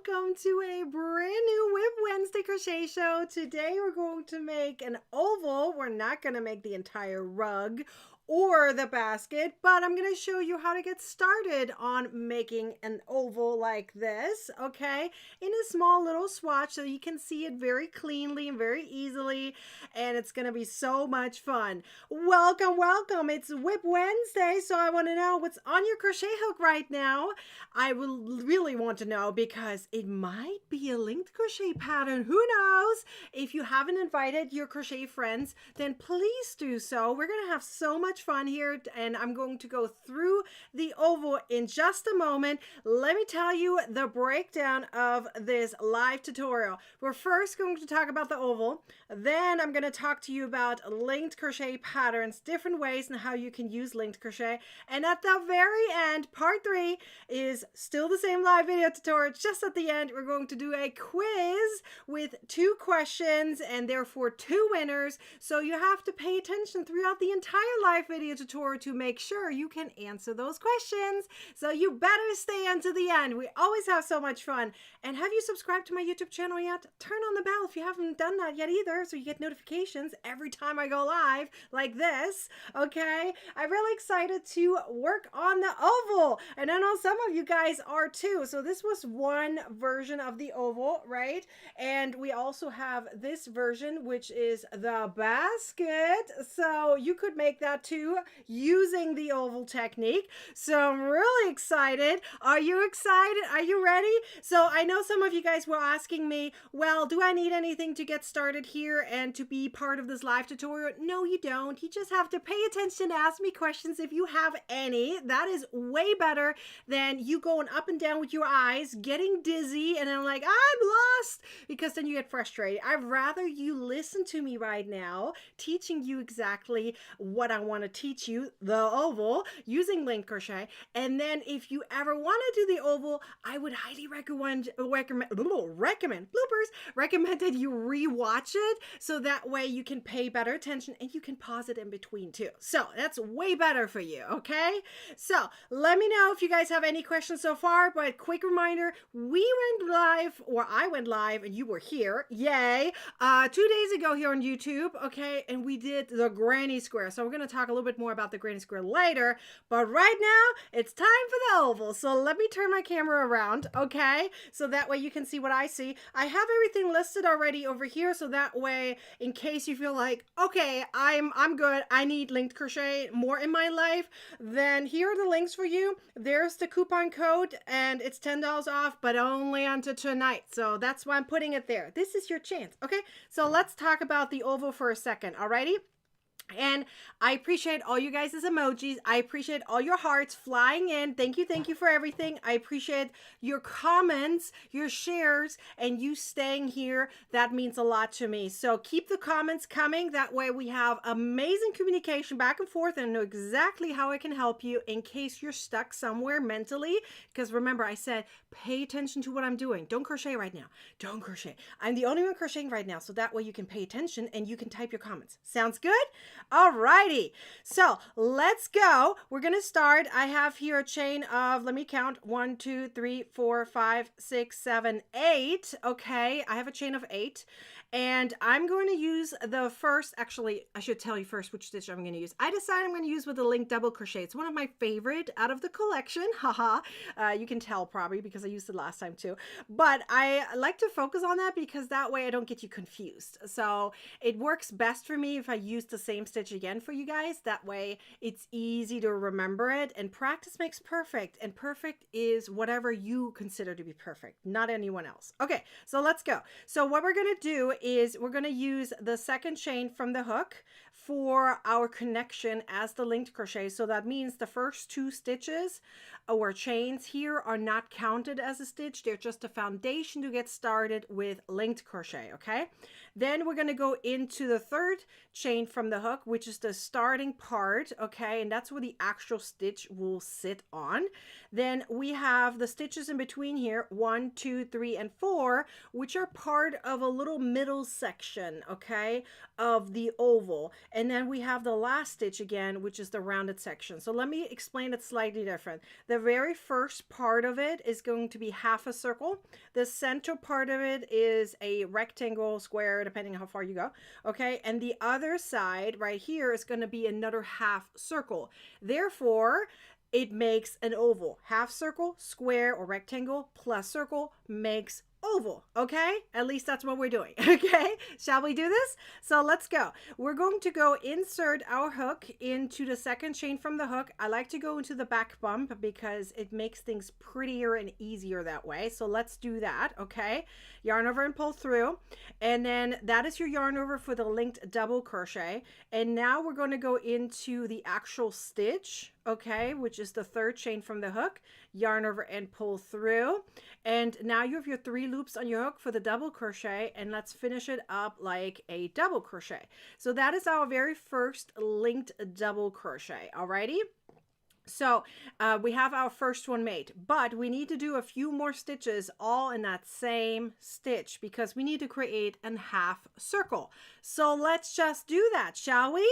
welcome to a brand new Whip Wednesday crochet show. Today we're going to make an oval. We're not going to make the entire rug or the basket, but I'm going to show you how to get started on making an oval like this, okay, in a small little swatch so you can see it very cleanly and very easily, and it's going to be so much fun. Welcome, welcome. It's Whip Wednesday, so I want to know what's on your crochet hook right now. I will really want to know because it might be a linked crochet pattern. Who knows? If you haven't invited your crochet friends, then please do so. We're going to have so much fun here, and I'm going to go through the oval in just a moment. Let me tell you the breakdown of this live tutorial. We're first going to talk about the oval. Then I'm going to talk to you about linked crochet patterns, different ways and how you can use linked crochet. And at the very end, part 3 is still the same live video tutorial. Just at the end, we're going to do a quiz with 2 questions and therefore 2 winners. So you have to pay attention throughout the entire live video tutorial to make sure you can answer those questions. So you better stay until the end. We always have so much fun. And have you subscribed to my YouTube channel yet? Turn on the bell if you haven't done that yet either, so you get notifications every time I go live like this, okay? I'm really excited to work on the oval, and I know some of you guys are too. So this was one version of the oval, right? And we also have this version, which is the basket. So you could make that too using the oval technique. So I'm really excited. Are you excited? Are you ready? So I know some of you guys were asking me, well, do I need anything to get started here and to be part of this live tutorial? No, you don't. You just have to pay attention, ask me questions if you have any. That is way better than you going up and down with your eyes, getting dizzy, and I'm like, I'm lost, because then you get frustrated. I'd rather you listen to me right now, teaching you exactly what I want to teach you, the oval, using linked crochet. And then if you ever want to do the oval, I would highly recommend that you rewatch it, so that way you can pay better attention and you can pause it in between too. So that's way better for you, okay? So let me know if you guys have any questions so far, but quick reminder, we went live, or I went live and you were here, yay, 2 days ago here on YouTube, okay, and we did the granny square. So we're going to talk a little bit more about the granny square later, but right now it's time for the oval. So let me turn my camera around, okay, so that way you can see what I see. I have everything listed already over here, so that way in case you feel like, okay, I'm good, I need linked crochet more in my life, then here are the links for you. There's the coupon code and it's $10 off, but only until tonight. So that's why I'm putting it there. This is your chance, okay? So let's talk about the oval for a second, alrighty? And I appreciate all you guys' emojis. I appreciate all your hearts flying in. Thank you for everything. I appreciate your comments, your shares, and you staying here. That means a lot to me. So keep the comments coming. That way we have amazing communication back and forth and know exactly how I can help you in case you're stuck somewhere mentally. Because remember, I said, pay attention to what I'm doing. Don't crochet right now. Don't crochet. I'm the only one crocheting right now. So that way you can pay attention and you can type your comments. Sounds good? Alrighty, so let's go. We're gonna start. I have here a chain of, let me count, 1, 2, 3, 4, 5, 6, 7, 8. Okay, I have a chain of 8. And I'm going to use the first, actually, I should tell you first which stitch I'm going to use. I decided I'm going to use with the link double crochet. It's one of my favorite out of the collection. Haha. You can tell probably because I used it last time too. But I like to focus on that because that way I don't get you confused. So it works best for me if I use the same stitch again for you guys. That way it's easy to remember it, and practice makes perfect. And perfect is whatever you consider to be perfect, not anyone else. Okay, so let's go. So what we're going to do is we're going to use the second chain from the hook for our connection as the linked crochet. So that means the first 2 stitches or chains here are not counted as a stitch. They're just a foundation to get started with linked crochet, okay? Then we're going to go into the third chain from the hook, which is the starting part, okay? And that's where the actual stitch will sit on. Then we have the stitches in between here, 1, 2, 3, and 4, which are part of a little middle section, okay, of the oval. And then we have the last stitch again, which is the rounded section. So let me explain it slightly different. The very first part of it is going to be half a circle. The center part of it is a rectangle, square, depending on how far you go. Okay, and the other side right here is going to be another half circle. Therefore, it makes an oval. Half circle, square or rectangle plus circle makes oval. Okay, at least that's what we're doing. Okay, shall we do this? So let's go. We're going to go insert our hook into the second chain from the hook. I like to go into the back bump because it makes things prettier and easier that way. So let's do that. Okay, yarn over and pull through, and then that is your yarn over for the linked double crochet. And now we're going to go into the actual stitch, okay, which is the third chain from the hook. Yarn over and pull through, and now you have your 3 loops on your hook for the double crochet, and let's finish it up like a double crochet. So that is our very first linked double crochet. Alrighty, so we have our first one made, but we need to do a few more stitches all in that same stitch because we need to create a half circle. So let's just do that, shall we?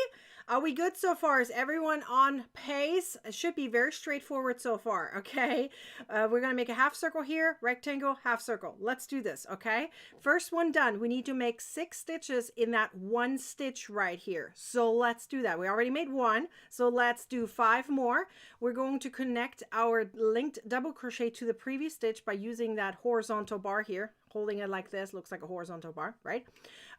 Are we good so far? Is everyone on pace? It should be very straightforward so far, okay? We're going to make a half circle here, rectangle, half circle. Let's do this, okay? First one done. We need to make 6 stitches in that one stitch right here. So let's do that. We already made 1, so let's do 5 more. We're going to connect our linked double crochet to the previous stitch by using that horizontal bar here. Holding it like this, looks like a horizontal bar, right?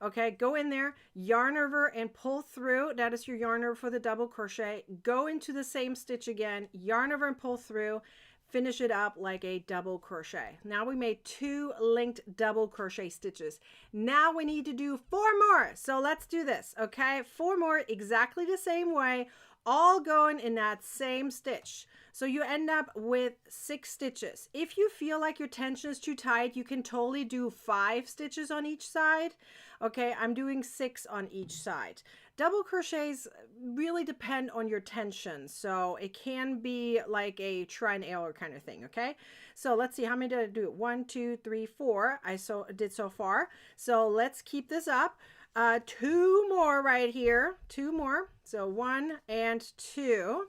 Okay, go in there, yarn over and pull through. That is your yarn over for the double crochet. Go into the same stitch again, yarn over and pull through, finish it up like a double crochet. Now we made 2 linked double crochet stitches. Now we need to do 4 more. So let's do this, okay? 4 more exactly the same way, all going in that same stitch. So you end up with 6 stitches. If you feel like your tension is too tight, you can totally do 5 stitches on each side. Okay, I'm doing 6 on each side. Double crochets really depend on your tension, so it can be like a try and error kind of thing, okay? So let's see, how many did I do? 1, 2, 3, 4 I did so far. So let's keep this up. 2 more right here, 2 more. So 1 and 2.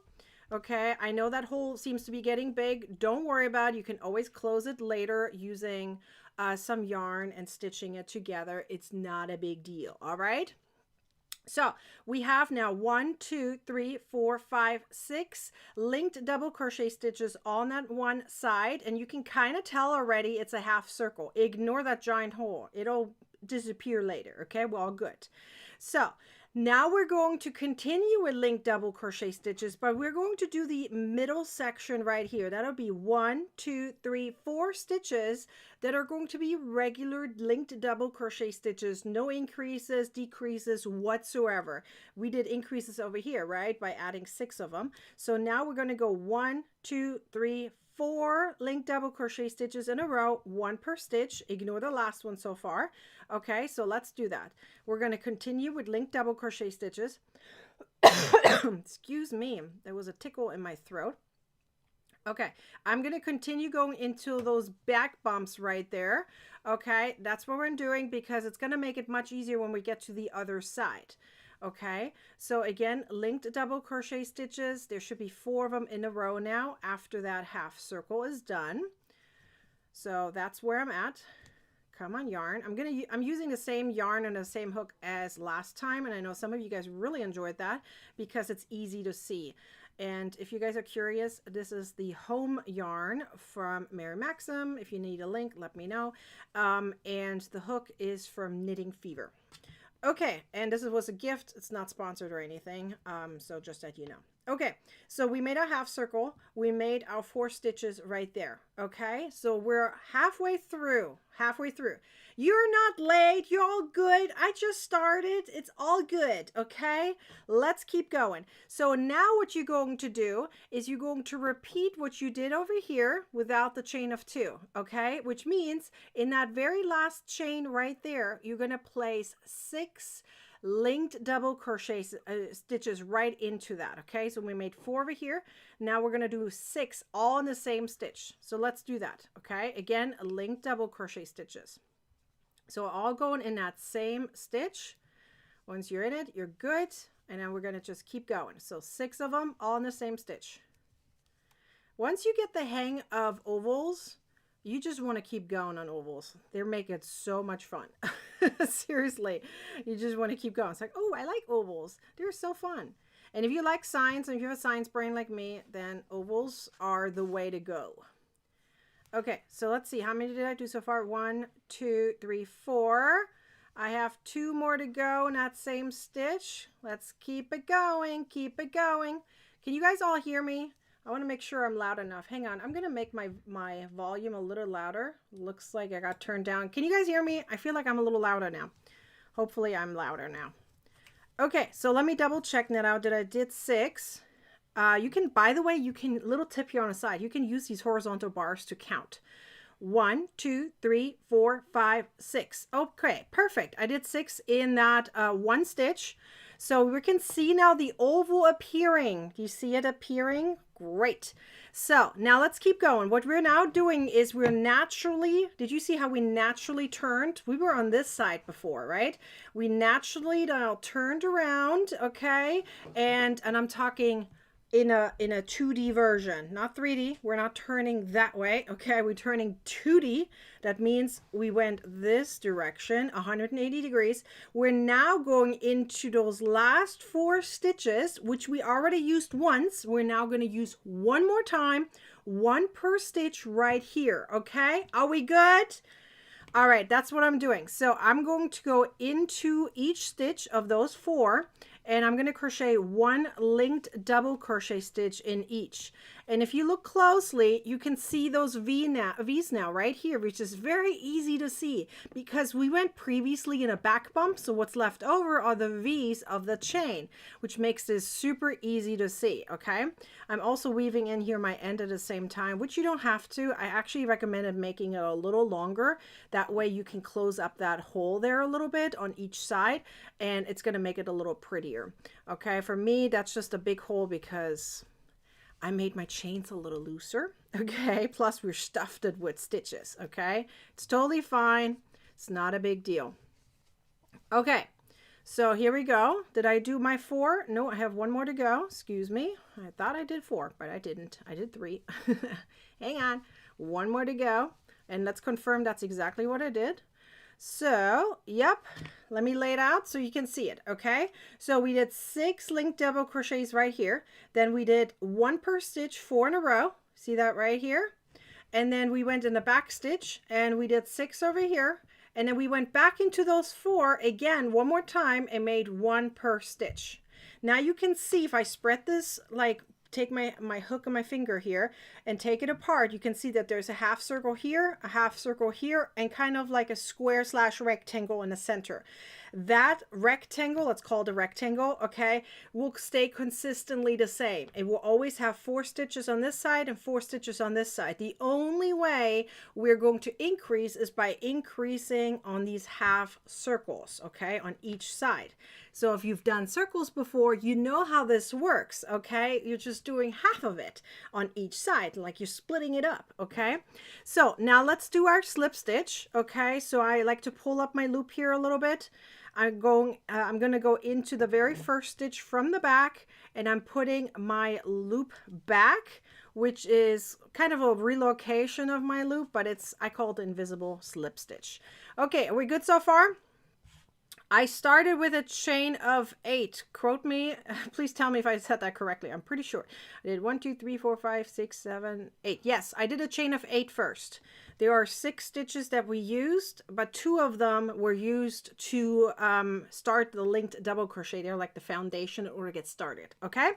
Okay, I know that hole seems to be getting big. Don't worry about it. You can always close it later using some yarn and stitching it together. It's not a big deal, all right? So we have now 1, 2, 3, 4, 5, 6 linked double crochet stitches on that one side, and you can kind of tell already it's a half circle. Ignore that giant hole. It'll disappear later, okay? We're all good. So now we're going to continue with linked double crochet stitches, but we're going to do the middle section right here. That'll be 1, 2, 3, 4 stitches that are going to be regular linked double crochet stitches. No increases, decreases whatsoever. We did increases over here, right? By adding 6 of them. So now we're going to go 1, 2, 3, 4 linked double crochet stitches in a row, 1 per stitch. Ignore the last one so far. Okay, so let's do that. We're going to continue with linked double crochet stitches. Excuse me, there was a tickle in my throat. Okay, I'm going to continue going into those back bumps right there. Okay, that's what we're doing because it's going to make it much easier when we get to the other side. Okay, so again, linked double crochet stitches. There should be 4 of them in a row now after that half circle is done. So that's where I'm at. Come on, yarn. I'm using the same yarn and the same hook as last time, and I know some of you guys really enjoyed that because it's easy to see. And if you guys are curious, this is the home yarn from Mary Maxim. If you need a link, let me know. And the hook is from Knitting Fever. Okay, and this was a gift. It's not sponsored or anything, so just that you know. Okay, so we made a half circle. We made our 4 stitches right there. Okay, so we're halfway through. You're not late. You're all good. I just started. It's all good. Okay, let's keep going. So now what you're going to do is you're going to repeat what you did over here without the chain of 2. Okay, which means in that very last chain right there, you're going to place 6 linked double crochet stitches right into that. Okay, so we made 4 over here. Now we're going to do 6 all in the same stitch. So let's do that. Okay, again, linked double crochet stitches. So all going in that same stitch. Once you're in it, you're good. And then we're going to just keep going. So 6 of them all in the same stitch. Once you get the hang of ovals, you just want to keep going on ovals. They make it so much fun. Seriously, you just want to keep going. It's like, oh, I like ovals. They're so fun. And if you like science, and if you have a science brain like me, then ovals are the way to go. Okay, so let's see. How many did I do so far? 1, 2, 3, 4. I have 2 more to go in that same stitch. Let's keep it going. Keep it going. Can you guys all hear me? I want to make sure I'm loud enough. Hang on. I'm going to make my volume a little louder. Looks like I got turned down. Can you guys hear me? I feel like I'm a little louder now. Hopefully I'm louder now. Okay, so let me double check that out. I did 6. You can, by the way, little tip here on the side, you can use these horizontal bars to count. 1, 2, 3, 4, 5, 6. Okay, perfect. I did 6 in that 1 stitch. So we can see now the oval appearing. Do you see it appearing? Great. So now let's keep going. What we're now doing is we're naturally, did you see how we naturally turned? We were on this side before, right? We naturally now turned around, okay? And I'm talking in a 2D version, not 3D. We're not turning that way, okay? We're turning 2D. That means we went this direction, 180 degrees. We're now going into those last 4 stitches, which we already used once. We're now going to use one more time, 1 per stitch right here, okay? Are we good? All right, that's what I'm doing. So I'm going to go into each stitch of those 4, and I'm going to crochet 1 linked double crochet stitch in each. And if you look closely, you can see those V's now right here, which is very easy to see because we went previously in a back bump. So what's left over are the V's of the chain, which makes this super easy to see. Okay. I'm also weaving in here my end at the same time, which you don't have to. I actually recommended making it a little longer. That way you can close up that hole there a little bit on each side, and it's going to make it a little prettier. Okay. For me, that's just a big hole because I made my chains a little looser, okay? Plus we're stuffed it with stitches, okay? It's totally fine. It's not a big deal. Okay, so here we go. Did I do my 4? No, I have 1 more to go. Excuse me. I thought I did 4, but I didn't. I did 3. Hang on. 1 more to go. And let's confirm that's exactly what I did. So, yep, let me lay it out so you can see it, okay? So we did 6 linked double crochets right here. Then we did 1 per stitch, 4 in a row. See that right here? And then we went in the back stitch and we did 6 over here. And then we went back into those 4 again, 1 more time, and made 1 per stitch. Now you can see if I spread this, like take my hook and my finger here and take it apart, you can see that there's a half circle here, a half circle here, and kind of like a square / rectangle in the center. That rectangle, it's called a rectangle, okay, will stay consistently the same. It will always have 4 stitches on this side and 4 stitches on this side. The only way we're going to increase is by increasing on these half circles, okay, on each side. So if you've done circles before, you know how this works, okay? You're just doing half of it on each side, like you're splitting it up, okay? So now let's do our slip stitch, okay? So I like to pull up my loop here a little bit. I'm going to go into the very first stitch from the back, and I'm putting my loop back, which is kind of a relocation of my loop, but I call it invisible slip stitch. Okay, are we good so far? I started with a chain of 8. Quote me. Please tell me if I said that correctly. I'm pretty sure. I did 1, 2, 3, 4, 5, 6, 7, 8. Yes, I did a chain of 8 first. There are 6 stitches that we used, but 2 of them were used to start the linked double crochet. They're like the foundation in order to get started. Okay?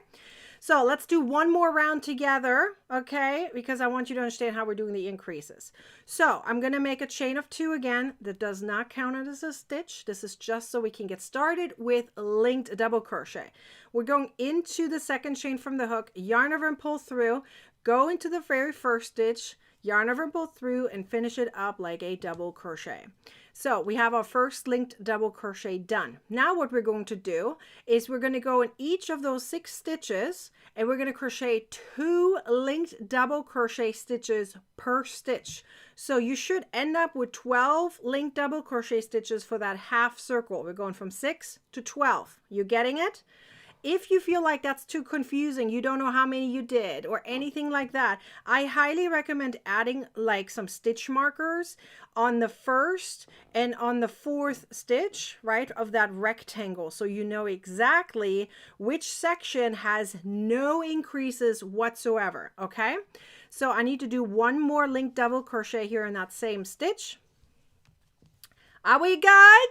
So let's do one more round together, okay? Because I want you to understand how we're doing the increases. So I'm going to make a chain of 2 again. That does not count as a stitch. This is just so we can get started with linked double crochet. We're going into the second chain from the hook, yarn over and pull through, go into the very first stitch, yarn over and pull through, and finish it up like a double crochet. So we have our first linked double crochet done. Now what we're going to do is we're going to go in each of those 6 stitches and we're going to crochet 2 linked double crochet stitches per stitch. So you should end up with 12 linked double crochet stitches for that half circle. We're going from 6 to 12. You getting it? If you feel like that's too confusing, you don't know how many you did or anything like that, I highly recommend adding like some stitch markers on the first and on the fourth stitch, right, of that rectangle, so you know exactly which section has no increases whatsoever. Okay, so I need to do one more link double crochet here in that same stitch. Are we good?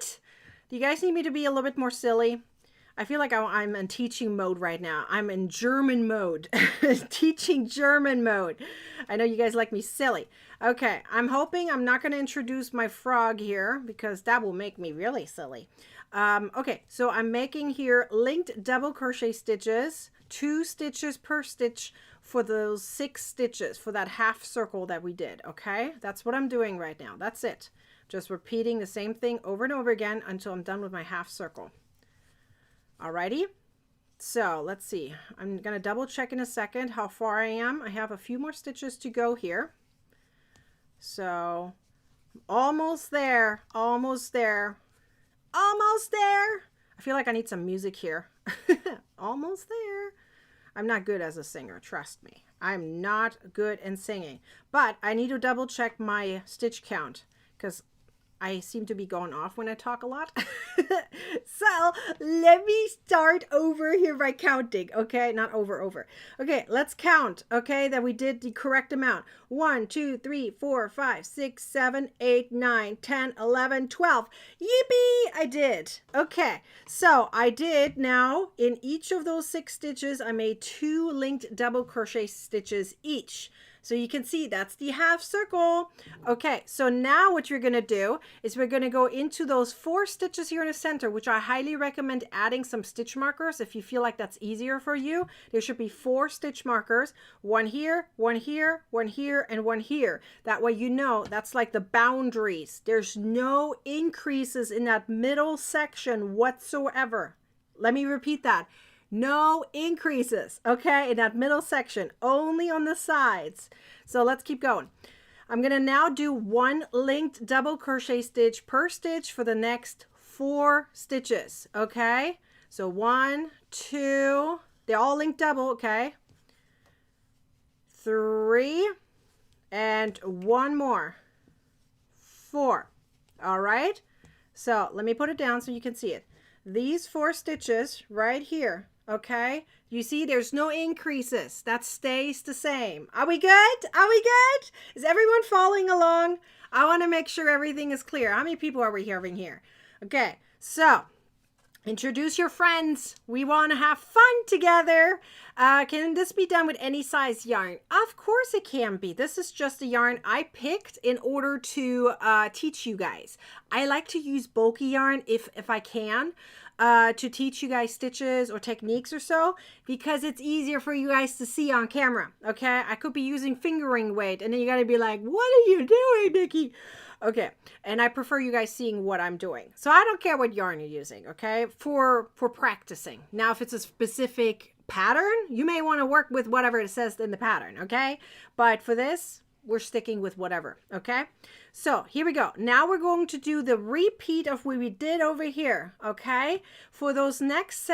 Do you guys need me to be a little bit more silly? I feel like I'm in teaching mode right now. I'm in German mode, teaching German mode. I know you guys like me silly. Okay, I'm hoping I'm not going to introduce my frog here because that will make me really silly. Okay, so I'm making here linked double crochet stitches, 2 stitches per stitch for those 6 stitches for that half circle that we did. Okay, that's what I'm doing right now. That's it. Just repeating the same thing over and over again until I'm done with my half circle. Alrighty, so let's see. I'm going to double check in a second how far I am. I have a few more stitches to go here. So almost there, almost there, almost there. I feel like I need some music here. Almost there. I'm not good as a singer, trust me. I'm not good in singing, but I need to double check my stitch count because I seem to be going off when I talk a lot. So let me start over here by counting. Okay, not over. Okay, let's count. Okay, that we did the correct amount. 1, 2, 3, 4, 5, 6, 7, 8, 9, 10, 11, 12. Yippee! I did. Okay, so I did now in each of those 6 stitches, I made 2 linked double crochet stitches each. So you can see that's the half circle. Okay, so now what you're going to do is we're going to go into those 4 stitches here in the center, which I highly recommend adding some stitch markers if you feel like that's easier for you. There should be 4 stitch markers, 1 here, 1 here, 1 here, and 1 here. That way you know that's like the boundaries. There's no increases in that middle section whatsoever. Let me repeat that. No increases, okay, in that middle section, only on the sides. So let's keep going. I'm going to now do 1 linked double crochet stitch per stitch for the next 4 stitches, okay? So 1, 2, they're all linked double, okay? 3, and 1 more, 4, all right? So let me put it down so you can see it. These 4 stitches right here, okay, you see there's no increases. That stays the same. Are we good? Are we good? Is everyone following along? I want to make sure everything is clear. How many people are we having here? Okay, so introduce your friends. We want to have fun together. Can this be done with any size yarn? Of course it can be. This is just a yarn I picked in order to teach you guys. I like to use bulky yarn if I can to teach you guys stitches or techniques or so, because it's easier for you guys to see on camera. Okay, I could be using fingering weight and then you got to be like, what are you doing, Nikki? Okay, and I prefer you guys seeing what I'm doing. So I don't care what yarn you're using, okay, for practicing. Now, if it's a specific pattern, you may want to work with whatever it says in the pattern, okay? But for this, we're sticking with whatever, okay? So here we go. Now we're going to do the repeat of what we did over here, okay? For those next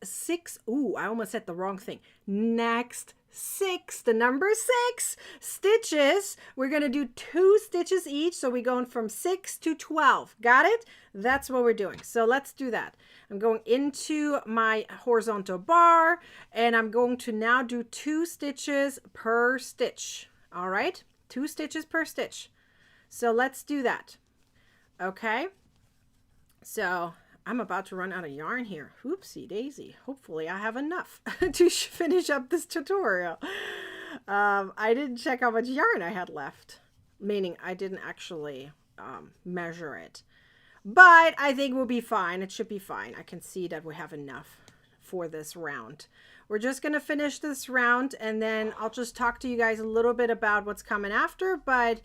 six, ooh, I almost said the wrong thing. Next 6, the number 6 stitches, we're going to do 2 stitches each. So we're going from 6 to 12. Got it? That's what we're doing. So let's do that. I'm going into my horizontal bar and I'm going to now do 2 stitches per stitch. All right, 2 stitches per stitch. So let's do that. Okay, so I'm about to run out of yarn here. Oopsie daisy. Hopefully I have enough to finish up this tutorial. I didn't check how much yarn I had left, meaning I didn't actually measure it. But I think we'll be fine. It should be fine. I can see that we have enough for this round. We're just going to finish this round and then I'll just talk to you guys a little bit about what's coming after, but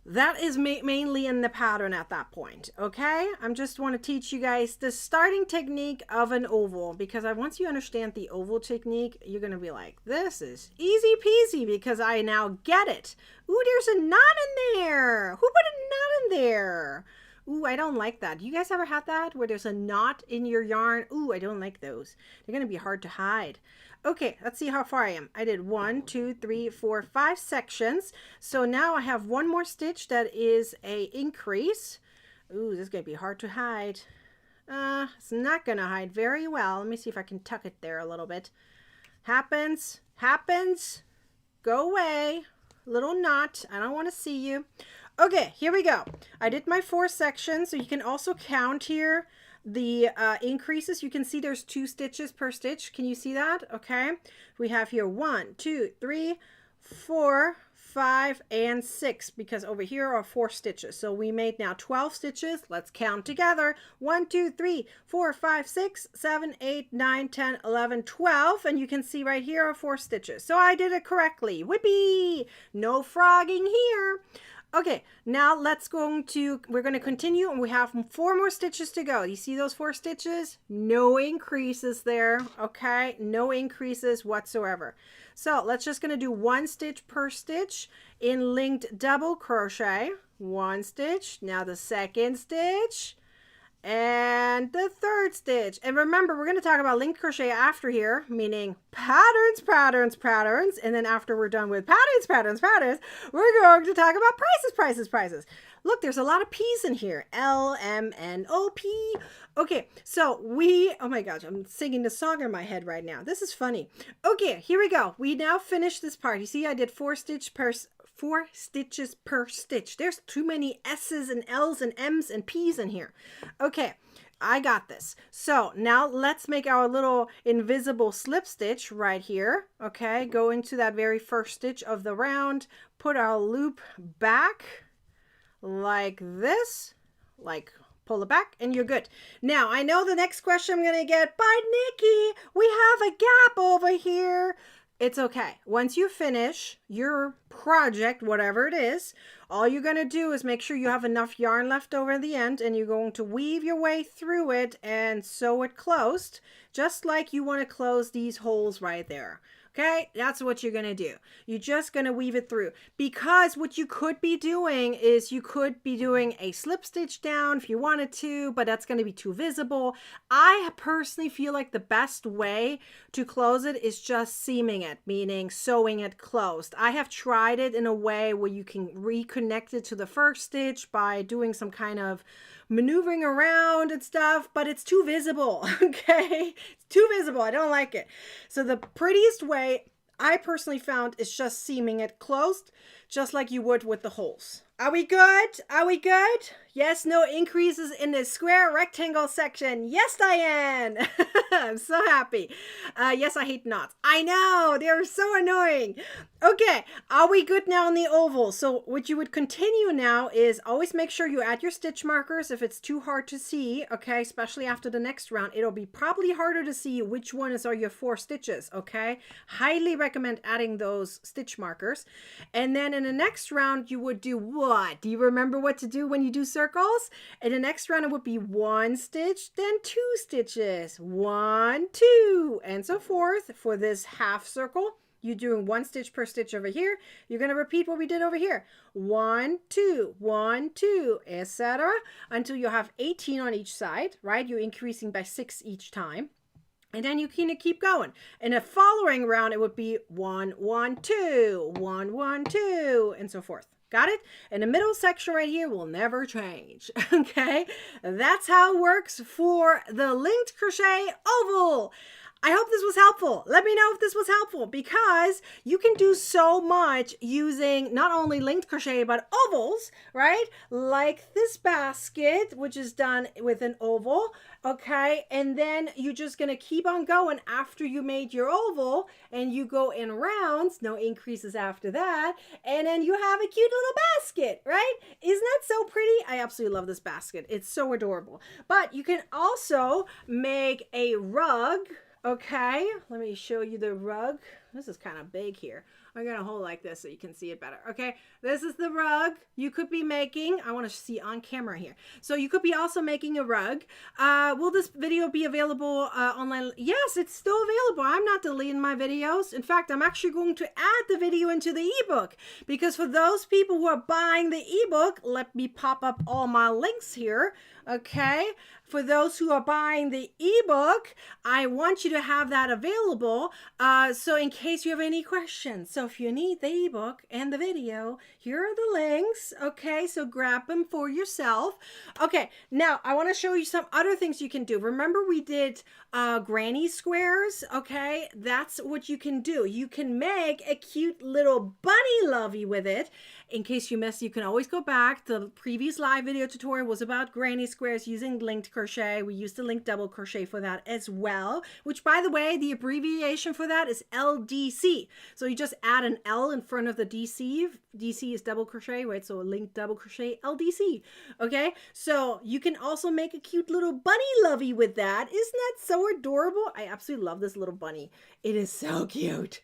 that is mainly in the pattern at that point, okay? I just want to teach you guys the starting technique of an oval, because once you understand the oval technique, you're going to be like, this is easy peasy because I now get it. Ooh, there's a knot in there. Who put a knot in there? Ooh, I don't like that. You guys ever had that where there's a knot in your yarn? Ooh, I don't like those. They're going to be hard to hide. Okay, let's see how far I am. I did 1, 2, 3, 4, 5 sections. So now I have one more stitch that is a increase. Ooh, this is going to be hard to hide. It's not going to hide very well. Let me see if I can tuck it there a little bit. Happens, happens, go away. Little knot. I don't want to see you. Okay, here we go. I did my 4 sections, so you can also count here the increases. You can see there's 2 stitches per stitch. Can you see that? Okay. We have here 1, 2, 3, 4, 5, and 6, because over here are 4 stitches. So we made now 12 stitches. Let's count together. 1, 2, 3, 4, 5, 6, 7, 8, 9, 10, 11, 12. And you can see right here are 4 stitches. So I did it correctly. Whippy! No frogging here. Okay, now we're going to continue, and we have 4 more stitches to go. You see those 4 stitches? No increases there, okay? No increases whatsoever. So let's just going to do 1 stitch per stitch in linked double crochet. 1 stitch, now the 2nd stitch, and the 3rd stitch. And remember, we're going to talk about linked crochet after here, meaning patterns, patterns, patterns. And then after we're done with patterns, patterns, patterns, we're going to talk about prices, prices, prices. Look, there's a lot of P's in here. L, M, N, O, P. Okay, so oh my gosh, I'm singing the song in my head right now. This is funny. Okay, here we go. We now finished this part. You see, I did 4 stitches per stitch. There's too many S's and L's and M's and P's in here. Okay, I got this. So now let's make our little invisible slip stitch right here. Okay, go into that very first stitch of the round, put our loop back like this, like pull it back, and you're good. Now, I know the next question I'm going to get, but Nikki, we have a gap over here. It's okay. Once you finish your project, whatever it is, all you're going to do is make sure you have enough yarn left over at the end, and you're going to weave your way through it and sew it closed, just like you want to close these holes right there. Okay, that's what you're going to do. You're just going to weave it through, because what you could be doing is you could be doing a slip stitch down if you wanted to, but that's going to be too visible. I personally feel like the best way to close it is just seaming it, meaning sewing it closed. I have tried it in a way where you can reconnect it to the first stitch by doing some kind of maneuvering around and stuff, but it's too visible. Okay, it's too visible. I don't like it. So the prettiest way I personally found is just seaming it closed, just like you would with the holes. Are we good? Are we good? Yes, no increases in the square rectangle section. Yes, Diane. I'm so happy. Yes, I hate knots. I know, they're so annoying. Okay, are we good now on the oval? So what you would continue now is always make sure you add your stitch markers if it's too hard to see, okay, especially after the next round. It'll be probably harder to see which ones are your 4 stitches, okay? Highly recommend adding those stitch markers. And then in the next round, you would do what? Do you remember what to do when you do circles? In the next round, it would be 1 stitch, then 2 stitches, 1, 2, and so forth. For this half circle, you're doing 1 stitch per stitch over here. You're going to repeat what we did over here. 1, 2, 1, 2, etc. until you have 18 on each side, right? You're increasing by 6 each time. And then you kind of keep going. In a following round, it would be 1, 1, 2, 1, 1, 2, and so forth. Got it? And the middle section right here will never change. Okay? That's how it works for the linked crochet oval. I hope this was helpful. Let me know if this was helpful, because you can do so much using not only linked crochet, but ovals, right? Like this basket, which is done with an oval, okay? And then you're just going to keep on going after you made your oval, and you go in rounds, no increases after that, and then you have a cute little basket, right? Isn't that so pretty? I absolutely love this basket. It's so adorable. But you can also make a rug. Okay, let me show you the rug. This is kind of big here. I'm gonna hold like this so you can see it better. Okay, this is the rug you could be making. I want to see on camera here. So you could be also making a rug. Will this video be available online? Yes, it's still available. I'm not deleting my videos. In fact, I'm actually going to add the video into the ebook, because for those people who are buying the ebook, let me pop up all my links here. Okay, for those who are buying the ebook, I want you to have that available. So in case you have any questions. So if you need the ebook and the video, here are the links. Okay, so grab them for yourself. Okay, now I want to show you some other things you can do. Remember we did granny squares? Okay, that's what you can do. You can make a cute little bunny lovey with it. In case you missed, you can always go back. The previous live video tutorial was about granny squares using linked crochet. We used the linked double crochet for that as well, which, by the way, the abbreviation for that is LDC. So you just add an L in front of the DC. DC is double crochet, right? So a linked double crochet, LDC. Okay, so you can also make a cute little bunny lovey with that. Isn't that so adorable? I absolutely love this little bunny. It is so cute.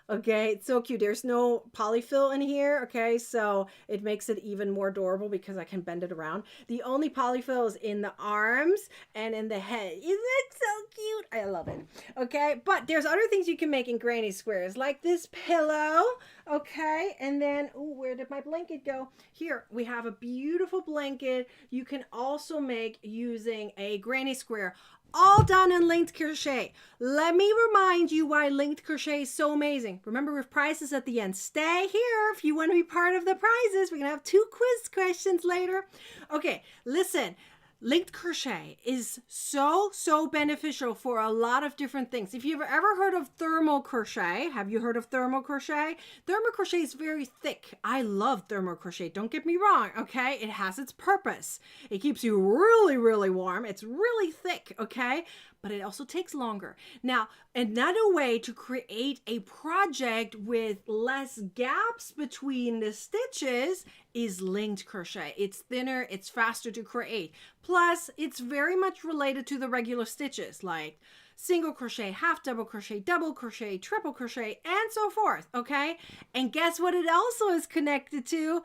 Okay, it's so cute. There's no polyfill in here, okay, so it makes it even more adorable because I can bend it around. The only polyfill is in the arms and in the head. Isn't that so cute? I love it. Okay, but there's other things you can make in granny squares, like this pillow, okay, and then, ooh, where did my blanket go? Here, we have a beautiful blanket you can also make using a granny square. All done in linked crochet. Let me remind you why linked crochet is so amazing. Remember, with prizes at the end. Stay here if you want to be part of the prizes. We're going to have 2 quiz questions later. Okay, listen. Linked crochet is so beneficial for a lot of different things. If you've ever heard of thermal crochet, have you heard of thermal crochet? Thermal crochet is very thick. I love thermal crochet. Don't get me wrong, okay? It has its purpose. It keeps you really warm. It's really thick, okay? But it also takes longer. Now, another way to create a project with less gaps between the stitches is linked crochet. It's thinner, it's faster to create. Plus, it's very much related to the regular stitches, like single crochet, half double crochet, double crochet, triple crochet, and so forth, okay? And guess what it also is connected to?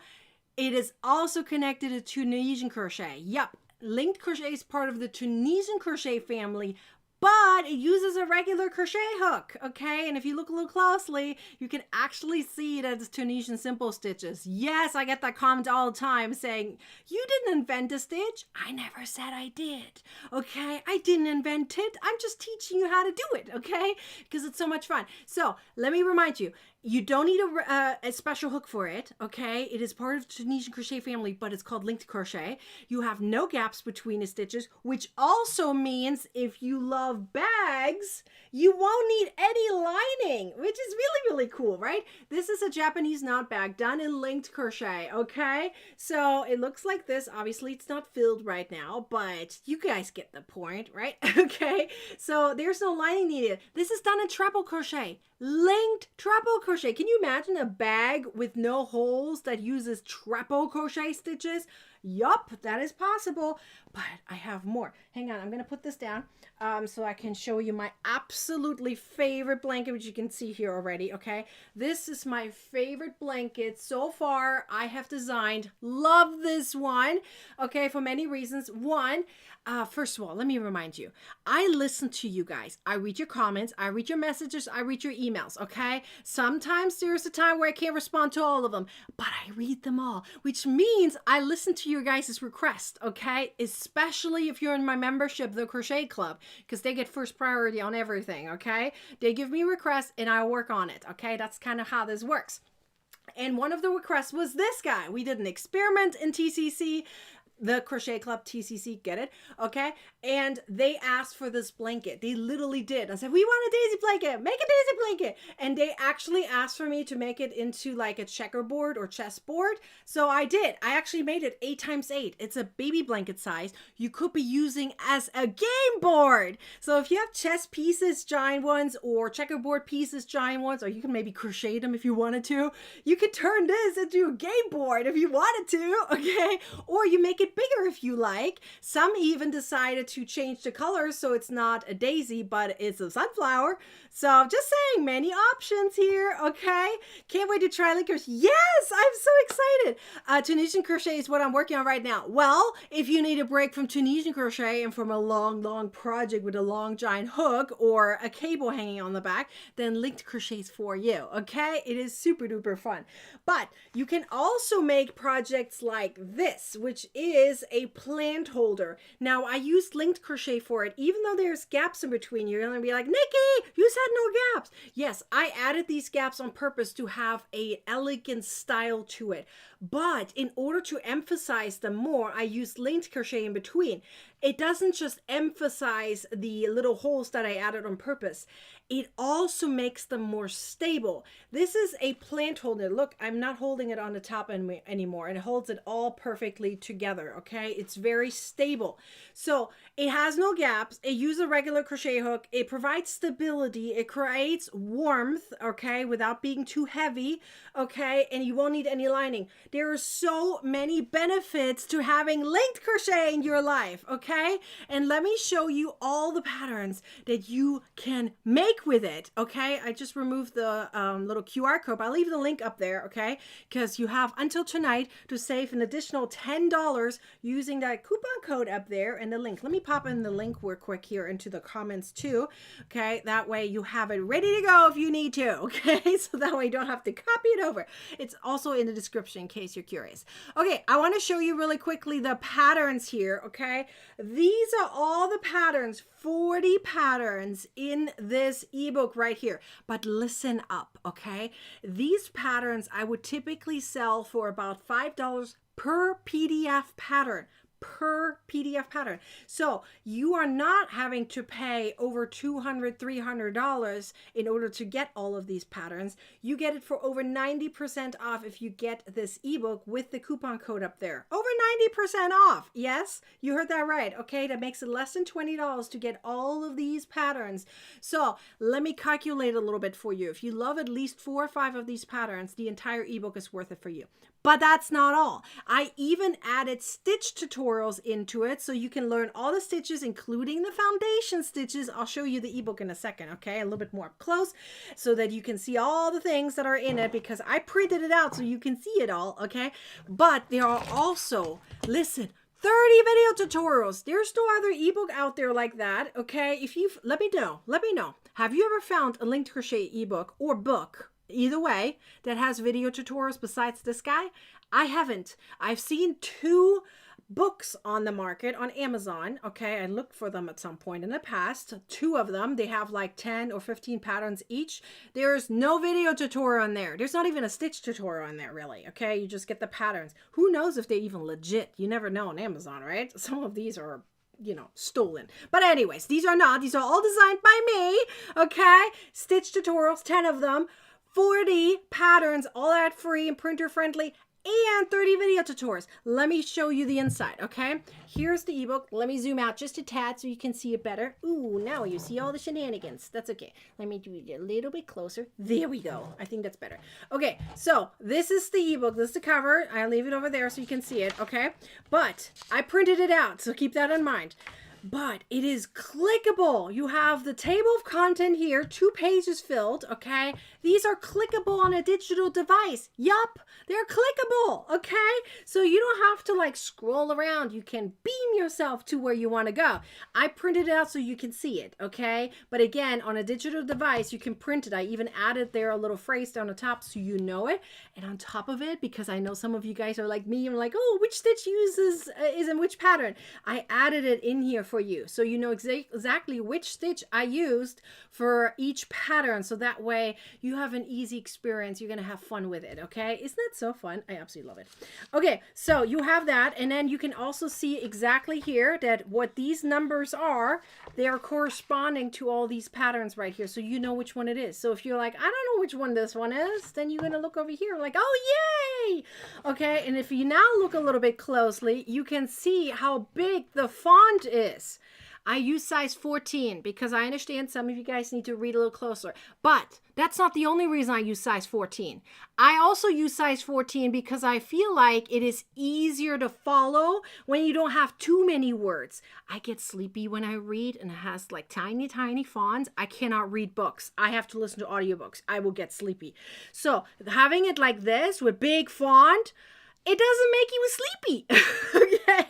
It is also connected to Tunisian crochet. Yup. Linked crochet is part of the Tunisian crochet family, but it uses a regular crochet hook, okay? And if you look a little closely, you can actually see that it's Tunisian simple stitches. Yes, I get that comment all the time saying, you didn't invent a stitch. I never said I did, okay? I didn't invent it. I'm just teaching you how to do it, okay? Because it's so much fun. So let me remind you, you don't need a special hook for it, okay? It is part of the Tunisian crochet family, but it's called linked crochet. You have no gaps between the stitches, which also means if you love bags, you won't need any lining, which is really cool, right? This is a Japanese knot bag done in linked crochet, okay? So it looks like this. Obviously, it's not filled right now, but you guys get the point, right? Okay, so there's no lining needed. This is done in treble crochet. Linked treble crochet. Can you imagine a bag with no holes that uses treble crochet stitches? Yup, that is possible, but I have more. Hang on, I'm going to put this down so I can show you my absolutely favorite blanket, which you can see here already, okay? This is my favorite blanket so far I have designed. Love this one, okay, for many reasons. One, first of all, let me remind you, I listen to you guys. I read your comments, I read your messages, I read your emails, okay? Sometimes there's a time where I can't respond to all of them, but I read them all, which means I listen to your guys' request, okay? Especially if you're in my membership, the Crochet Club, because they get first priority on everything, okay? They give me requests and I work on it, okay? That's kind of how this works. And one of the requests was this guy. We did an experiment in TCC, the Crochet Club, TCC, get it? Okay. And they asked for this blanket. They literally did. I said, we want a daisy blanket. Make a daisy blanket. And they actually asked for me to make it into like a checkerboard or chessboard. So I did. I actually made it 8x8. It's a baby blanket size. You could be using as a game board. So if you have chess pieces, giant ones, or checkerboard pieces, giant ones, or you can maybe crochet them if you wanted to, you could turn this into a game board if you wanted to, okay? Or you make it it bigger if you like. Some even decided to change the color so it's not a daisy, but it's a sunflower. So just saying, many options here, okay? Can't wait to try linkers. Yes, I'm so excited. Tunisian crochet is what I'm working on right now. Well, if you need a break from Tunisian crochet and from a long project with a long giant hook or a cable hanging on the back, then linked crochet is for you, okay? It is super duper fun. But you can also make projects like this, which is a plant holder. Now, I used linked crochet for it, even though there's gaps in between. You're gonna be like, Nikki, you said no gaps. Yes, I added these gaps on purpose to have a elegant style to it. But in order to emphasize them more, I used linked crochet in between. It doesn't just emphasize the little holes that I added on purpose. It also makes them more stable. This is a plant holder. Look, I'm not holding it on the top anymore. It holds it all perfectly together, okay? It's very stable. So it has no gaps. It uses a regular crochet hook. It provides stability. It creates warmth, okay, without being too heavy, okay? And you won't need any lining. There are so many benefits to having linked crochet in your life, okay? And let me show you all the patterns that you can make with it, okay? I just removed the little QR code. I'll leave the link up there, okay? Because you have until tonight to save an additional $10 using that coupon code up there and the link. Let me pop in the link real quick here into the comments too, okay? That way you have it ready to go if you need to, okay? So that way you don't have to copy it over. It's also in the description in case you're curious. Okay, I want to show you really quickly the patterns here, okay? These are all the patterns, 40 patterns in this ebook right here. But listen up, okay? These patterns I would typically sell for about $5 per PDF pattern. So you are not having to pay over $200, $300 in order to get all of these patterns. You get it for over 90% off if you get this ebook with the coupon code up there. Over 90% off. Yes, you heard that right. Okay, that makes it less than $20 to get all of these patterns. So let me calculate a little bit for you. If you love at least 4 or 5 of these patterns, the entire ebook is worth it for you. But that's not all. I even added stitch tutorials into it so you can learn all the stitches, including the foundation stitches. I'll show you the ebook in a second, okay? A little bit more up close so that you can see all the things that are in it because I printed it out so you can see it all, okay? But there are also, listen, 30 video tutorials. There's no other ebook out there like that, okay? If you've, let me know. Have you ever found a linked crochet ebook or book, either way, that has video tutorials besides this guy? I haven't. I've seen 2 books on the market on Amazon. Okay, I looked for them at some point in the past. 2 of them, they have like 10 or 15 patterns each. There's no video tutorial in there. There's not even a stitch tutorial in there, really. Okay, you just get the patterns. Who knows if they're even legit? You never know on Amazon, right? Some of these are, you know, stolen. But anyways, these are not. These are all designed by me. Okay, stitch tutorials, 10 of them. 40 patterns, all AdFree and printer friendly, and 30 video tutorials. Let me show you the inside, okay? Here's the ebook. Let me zoom out just a tad so you can see it better. Ooh, now you see all the shenanigans. That's okay. Let me do it a little bit closer. There we go. I think that's better. Okay, so this is the ebook. This is the cover. I'll leave it over there so you can see it, okay? But I printed it out, so keep that in mind. But it is clickable. You have the table of content here, 2 pages filled, okay? These are clickable on a digital device. Yup, they're clickable, okay? So you don't have to like scroll around. You can beam yourself to where you want to go. I printed it out so you can see it, okay? But again, on a digital device, you can print it. I even added there a little phrase down the top so you know it. And on top of it, because I know some of you guys are like me and like, oh, which stitch is in which pattern? I added it in here for you so you know exactly which stitch I used for each pattern, so that way you have an easy experience. You're gonna have fun with it, okay? Isn't that so fun? I absolutely love it. Okay, so you have that, and then you can also see exactly here that what these numbers are, they are corresponding to all these patterns right here, so you know which one it is. So if you're like, I don't know which one this one is, then you're gonna look over here like, oh yay, okay? And if you now look a little bit closely, you can see how big the font is. I use size 14 because I understand some of you guys need to read a little closer. But that's not the only reason I use size 14. I also use size 14 because I feel like it is easier to follow when you don't have too many words. I get sleepy when I read, and it has like tiny, tiny fonts. I cannot read books. I have to listen to audiobooks. I will get sleepy. So having it like this with big font, it doesn't make you sleepy, okay?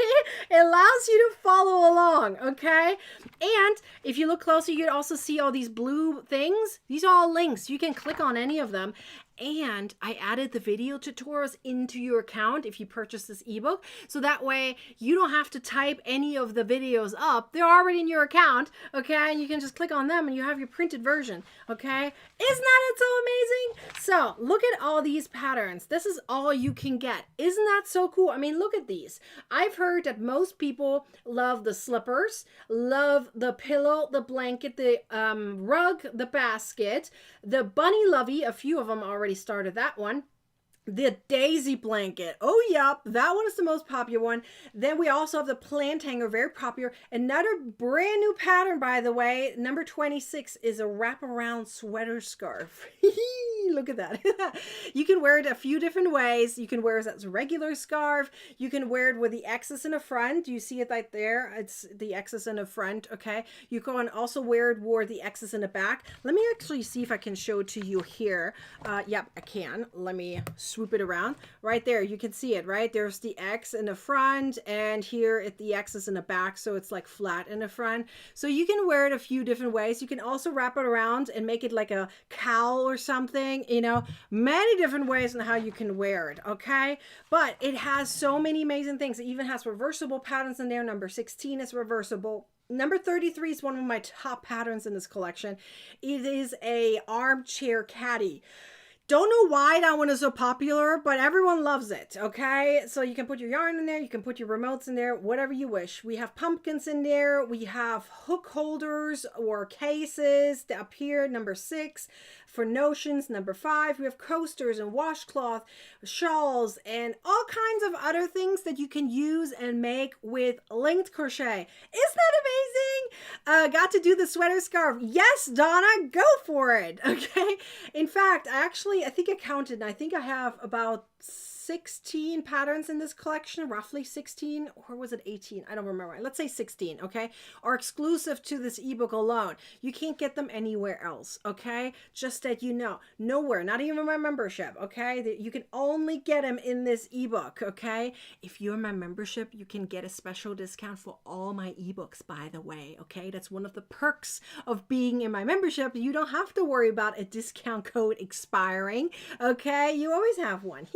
It allows you to follow along, okay? And if you look closer, you can also see all these blue things. These are all links. You can click on any of them. And I added the video tutorials into your account if you purchase this ebook. So that way you don't have to type any of the videos up. They're already in your account, okay? And you can just click on them and you have your printed version, okay? Isn't that so amazing? So look at all these patterns. This is all you can get. Isn't that so cool? I mean, look at these. I've heard that most people love the slippers, love the pillow, the blanket, the rug, the basket, the bunny lovey. A few of them already started that one. The daisy blanket. Oh, yep. That one is the most popular one. Then we also have the plant hanger, very popular. Another brand new pattern, by the way, number 26 is a wraparound sweater scarf. Look at that. You can wear it a few different ways. You can wear it as a regular scarf. You can wear it with the X's in the front. You see it right there. It's the X's in the front, okay? You can also wear it with the X's in the back. Let me actually see if I can show it to you here. Yep, I can. Let me swoop it around. Right there, you can see it, right? There's the X in the front, and here the X is in the back, so it's like flat in the front. So you can wear it a few different ways. You can also wrap it around and make it like a cowl or something, you know, many different ways on how you can wear it, okay? But it has so many amazing things. It even has reversible patterns in there. Number 16 is reversible. Number 33 is one of my top patterns in this collection. It is a armchair caddy. Don't know why that one is so popular, but everyone loves it, okay? So you can put your yarn in there, you can put your remotes in there, whatever you wish. We have pumpkins in there, we have hook holders or cases up here, number 6. For notions, number 5, we have coasters and washcloth, shawls, and all kinds of other things that you can use and make with linked crochet. Isn't that amazing? Got to do the sweater scarf. Yes, Donna, go for it, okay? In fact, I think I counted, and I think I have about 16 patterns in this collection, roughly 16, or was it 18? I don't remember. Let's say 16, okay? Are exclusive to this ebook alone. You can't get them anywhere else, okay? Just that you know. Nowhere, not even my membership, okay? You can only get them in this ebook, okay? If you're my membership, you can get a special discount for all my ebooks, by the way, okay? That's one of the perks of being in my membership. You don't have to worry about a discount code expiring, okay? You always have one.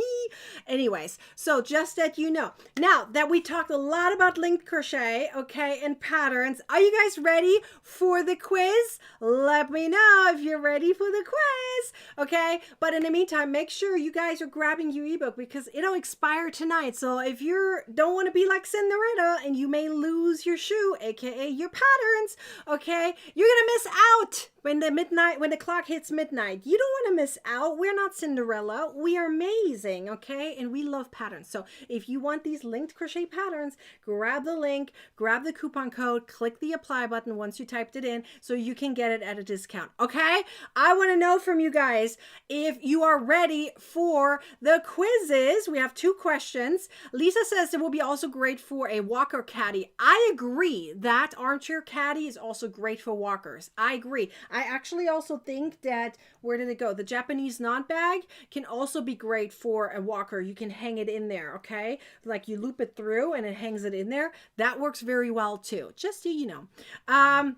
Anyways, so just that you know. Now that we talked a lot about linked crochet, okay, and patterns, are you guys ready for the quiz? Let me know if you're ready for the quiz, okay? But in the meantime, make sure you guys are grabbing your ebook because it'll expire tonight. So if you don't want to be like Cinderella and you may lose your shoe, aka your patterns, okay, you're gonna miss out when the clock hits midnight. You don't want to miss out. We're not Cinderella. We are amazing, okay? And we love patterns. So if you want these linked crochet patterns, grab the link, grab the coupon code, click the apply button once you typed it in so you can get it at a discount, okay? I want to know from you guys if you are ready for the quizzes. We have 2 questions. Lisa says it will be also great for a walker caddy. I agree that armchair caddy is also great for walkers. I agree. I actually also think that, where did it go? The Japanese knot bag can also be great for a walker. You can hang it in there, okay? Like you loop it through and it hangs it in there. That works very well too, just so you know.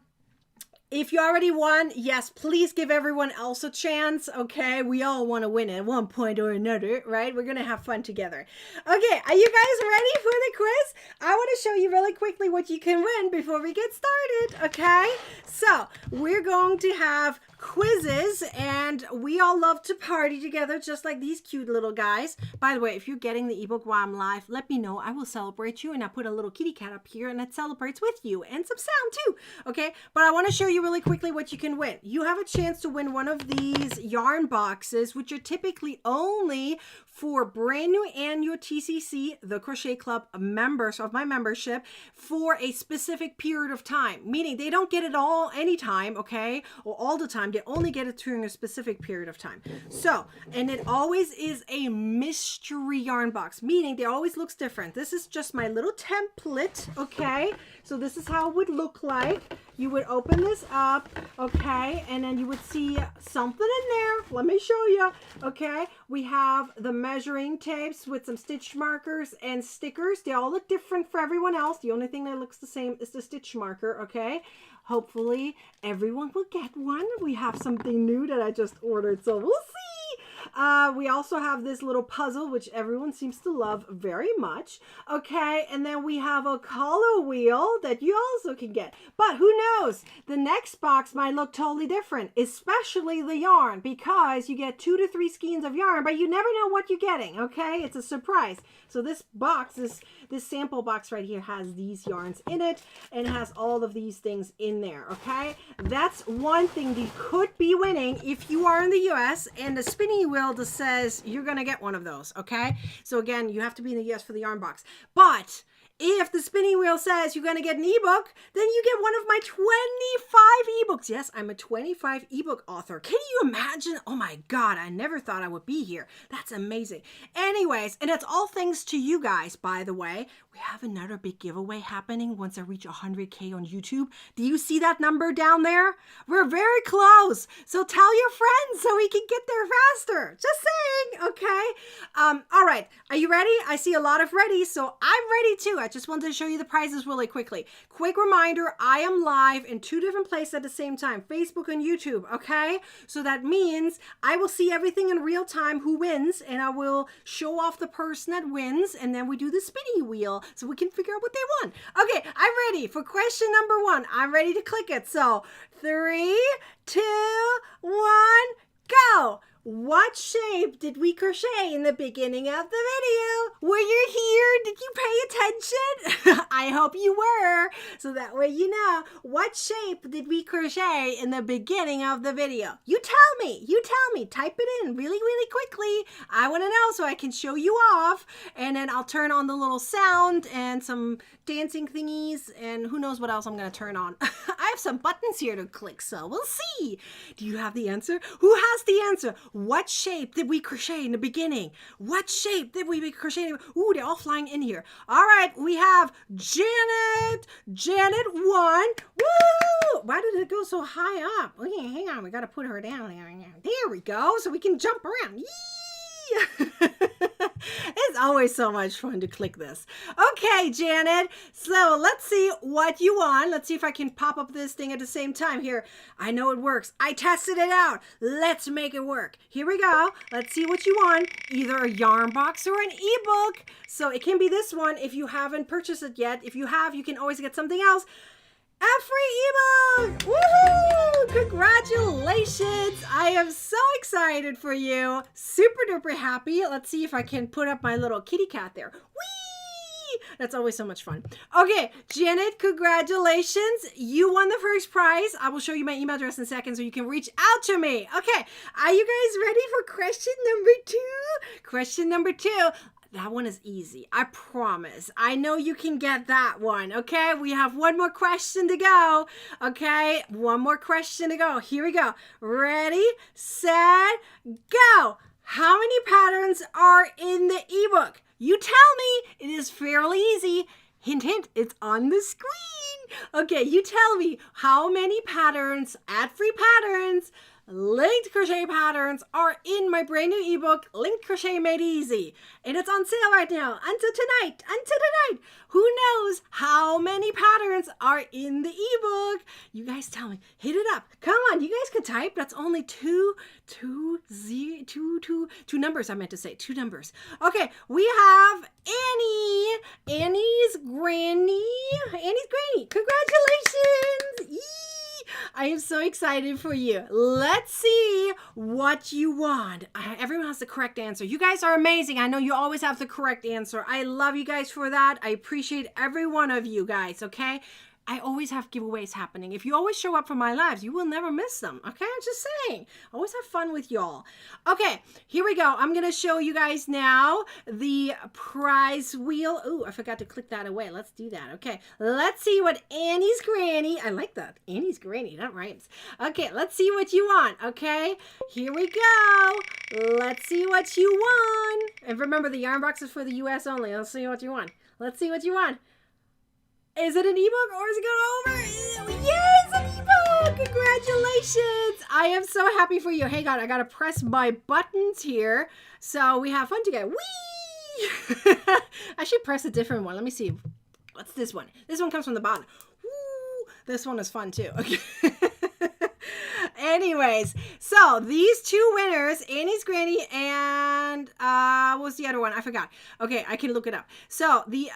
If you already won, yes, please give everyone else a chance, okay? We all want to win at one point or another, right? We're going to have fun together. Okay, are you guys ready for the quiz? I want to show you really quickly what you can win before we get started, okay? So, we're going to have quizzes, and we all love to party together, just like these cute little guys. By the way, if you're getting the ebook while I'm live, let me know. I will celebrate you, and I put a little kitty cat up here, and it celebrates with you, and some sound too, okay? But I want to show you you really quickly what you can win. You have a chance to win one of these yarn boxes, which are typically only for brand new annual TCC, the Crochet Club members of my membership, for a specific period of time, meaning they don't get it all anytime, okay, or all the time. They only get it during a specific period of time. So, and it always is a mystery yarn box, meaning they always looks different. This is just my little template, okay? So this is how it would look like. You would open this up, okay, and then you would see something in there. Let me show you, okay? We have the measuring tapes with some stitch markers and stickers. They all look different for everyone else. The only thing that looks the same is the stitch marker, okay? Hopefully everyone will get one. We have something new that I just ordered, so we'll see. We also have this little puzzle, which everyone seems to love very much. Okay, and then we have a color wheel that you also can get. But who knows? The next box might look totally different, especially the yarn, because you get 2 to 3 skeins of yarn, but you never know what you're getting, okay? It's a surprise. So this box, this sample box right here has these yarns in it, and it has all of these things in there, okay? That's one thing you could be winning if you are in the US, and the spinning wheel that says you're gonna get one of those, okay? So again, you have to be in the US for the yarn box. But if the spinning wheel says you're going to get an ebook, then you get one of my 25 ebooks. Yes, I'm a 25 ebook author. Can you imagine? Oh my God, I never thought I would be here. That's amazing. Anyways, and it's all thanks to you guys, by the way. We have another big giveaway happening once I reach 100K on YouTube. Do you see that number down there? We're very close. So tell your friends so we can get there faster. Just saying, okay? All right, are you ready? I see a lot of ready, so I'm ready too. I just wanted to show you the prizes really quickly. Quick reminder, I am live in 2 different places at the same time, Facebook and YouTube, okay? So that means I will see everything in real time, who wins, and I will show off the person that wins, and then we do the spinning wheel so we can figure out what they won. Okay, I'm ready for question number 1. I'm ready to click it. So 3, 2, 1, go. What shape did we crochet in the beginning of the video? Were you here? Did you pay attention? I hope you were, so that way you know. What shape did we crochet in the beginning of the video? You tell me, type it in really, really quickly. I want to know so I can show you off, and then I'll turn on the little sound and some dancing thingies, and who knows what else I'm going to turn on. I have some buttons here to click, so we'll see. Do you have the answer? Who has the answer? What shape did we crochet in the beginning? What shape did we crochet? Ooh, they're all flying in here. All right, we have Janet. Janet won. Woo! Why did it go so high up? Okay, hang on. We got to put her down there. There we go, so we can jump around. Yee! It's always so much fun to click this. Okay, Janet. So let's see what you want. Let's see if I can pop up this thing at the same time here. I know it works. I tested it out. Let's make it work. Here we go. Let's see what you want. Either a yarn box or an ebook. So it can be this one if you haven't purchased it yet. If you have, you can always get something else. AdFree ebook! Woohoo! Congratulations! I am so excited for you. Super duper happy. Let's see if I can put up my little kitty cat there. Whee! That's always so much fun. Okay, Janet, congratulations. You won the first prize. I will show you my email address in a second so you can reach out to me. Okay, are you guys ready for question number 2? Question number 2. That one is easy. I promise. I know you can get that one. Okay, we have one more question to go. Okay, one more question to go. Here we go. Ready, set, go. How many patterns are in the ebook? You tell me. It is fairly easy. Hint, hint, it's on the screen. Okay, you tell me how many patterns, AdFree patterns, linked crochet patterns are in my brand new ebook, Linked Crochet Made Easy. And it's on sale right now until tonight. Who knows how many patterns are in the ebook? You guys tell me. Hit it up. Come on, you guys can type. That's only two numbers. I meant to say 2 numbers. Okay, we have Annie. Annie's Granny. Congratulations. Yee! I am so excited for you. Let's see what you want. Everyone has the correct answer. You guys are amazing. I know you always have the correct answer. I love you guys for that. I appreciate every one of you guys, okay? I always have giveaways happening. If you always show up for my lives, you will never miss them. Okay, I'm just saying. Always have fun with y'all. Okay, here we go. I'm going to show you guys now the prize wheel. Ooh, I forgot to click that away. Let's do that. Okay, let's see what Annie's Granny. I like that. Annie's Granny. That rhymes. Okay, let's see what you want. Okay, here we go. Let's see what you want. And remember, the yarn box is for the US only. Let's see what you want. Let's see what you want. Is it an ebook or is it going over? Yes, an ebook! Congratulations! I am so happy for you. Hang on, I gotta press my buttons here so we have fun together. Whee! I should press a different one. Let me see. What's this one? This one comes from the bottom. Woo! This one is fun too. Okay. Anyways, so these two winners, Annie's Granny and what was the other one? I forgot. Okay, I can look it up. So the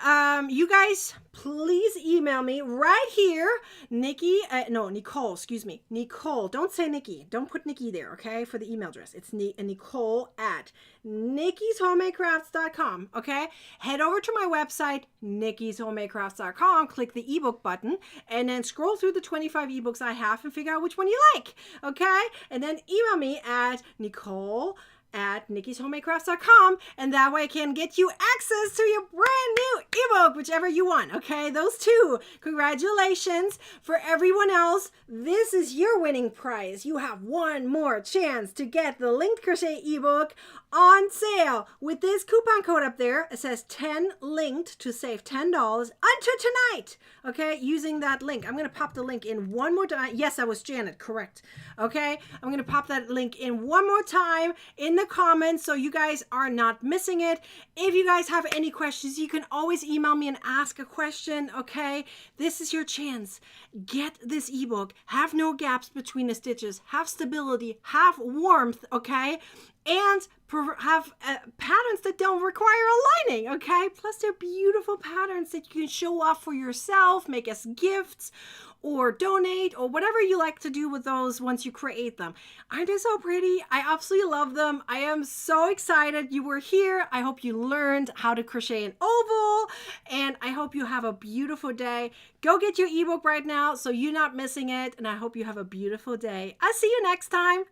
you guys please email me right here, Nicole, excuse me. Nicole, don't say Nikki. Don't put Nikki there, okay? For the email address. It's Nicole at nickishomemadeCrafts.com, okay? Head over to my website, nickishomemadeCrafts.com, click the ebook button, and then scroll through the 25 ebooks I have and figure out which one you like, okay? And then email me at Nicole at nickishomemadeCrafts.com, and that way I can get you access to your brand new ebook, whichever you want, okay? Those two. Congratulations. For everyone else, this is your winning prize. You have one more chance to get the linked crochet ebook on sale with this coupon code up there. It says 10 linked to save $10 until tonight, okay? Using that link. I'm going to pop the link in one more time. Yes, that was Janet, correct. Okay, I'm going to pop that link in one more time in the comments so you guys are not missing it. If you guys have any questions, you can always email me and ask a question, okay? This is your chance. Get this ebook. Have no gaps between the stitches. Have stability. Have warmth, okay? And have patterns that don't require a lining, okay? Plus, they're beautiful patterns that you can show off for yourself, make as gifts, or donate, or whatever you like to do with those once you create them. Aren't they so pretty? I absolutely love them. I am so excited you were here. I hope you learned how to crochet an oval, and I hope you have a beautiful day. Go get your ebook right now so you're not missing it, and I hope you have a beautiful day. I'll see you next time.